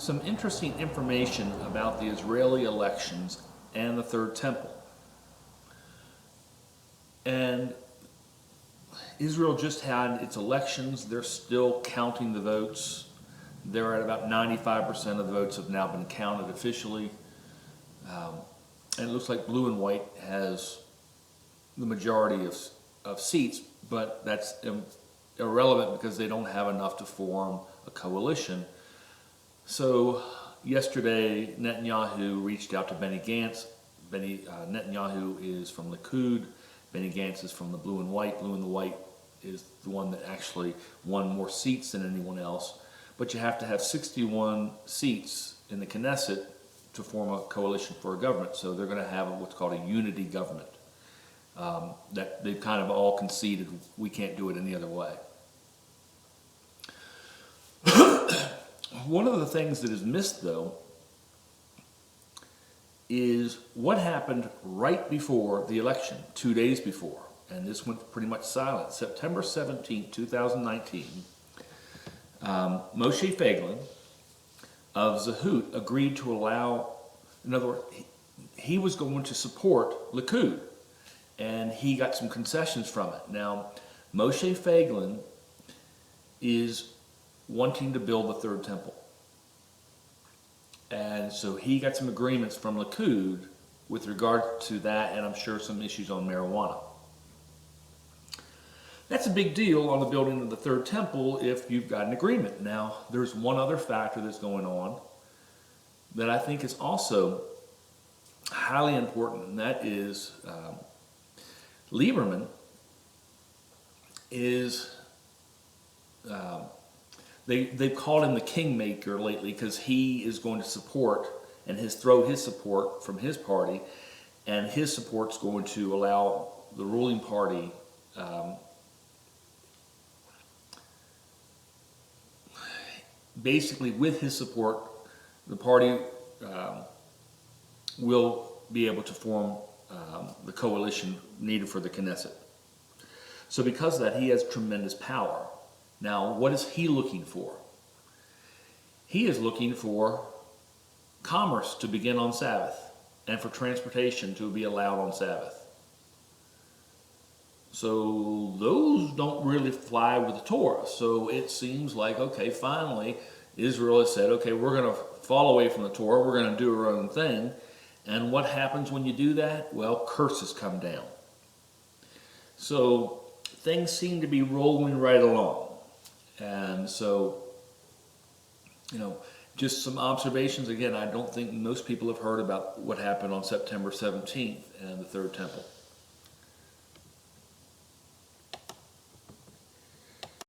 some interesting information about the Israeli elections and the Third Temple. And Israel just had its elections. They're still counting the votes. They're at about 95% of the votes have now been counted officially. And it looks like Blue and White has the majority of seats, but that's irrelevant because they don't have enough to form a coalition. So yesterday, Netanyahu reached out to Benny Gantz. Netanyahu is from Likud. Benny Gantz is from the Blue and White. Blue and the White is the one that actually won more seats than anyone else. But you have to have 61 seats in the Knesset to form a coalition for a government. So they're going to have what's called a unity government. That they've kind of all conceded we can't do it any other way. One of the things that is missed, though, is what happened right before the election, 2 days before. And this went pretty much silent. September 17, 2019, Moshe Feiglin of Zehut agreed to allow, in other words, he was going to support Likud, and he got some concessions from it. Now, Moshe Feiglin is wanting to build the Third Temple. And so he got some agreements from Likud with regard to that, and I'm sure some issues on marijuana. That's a big deal on the building of the Third Temple if you've got an agreement. Now, there's one other factor that's going on that I think is also highly important, and that is Lieberman is, they've called him the kingmaker lately because he is going to support and throw his support from his party, and his support's going to allow the ruling party basically, with his support, the party will be able to form the coalition needed for the Knesset. So because of that, he has tremendous power. Now, what is he looking for? He is looking for commerce to begin on Sabbath and for transportation to be allowed on Sabbath. So those don't really fly with the Torah. So it seems like, okay, finally, Israel has said, okay, we're going to fall away from the Torah. We're going to do our own thing. And what happens when you do that? Well, curses come down. So things seem to be rolling right along. And so, just some observations. Again, I don't think most people have heard about what happened on September 17th and the Third Temple.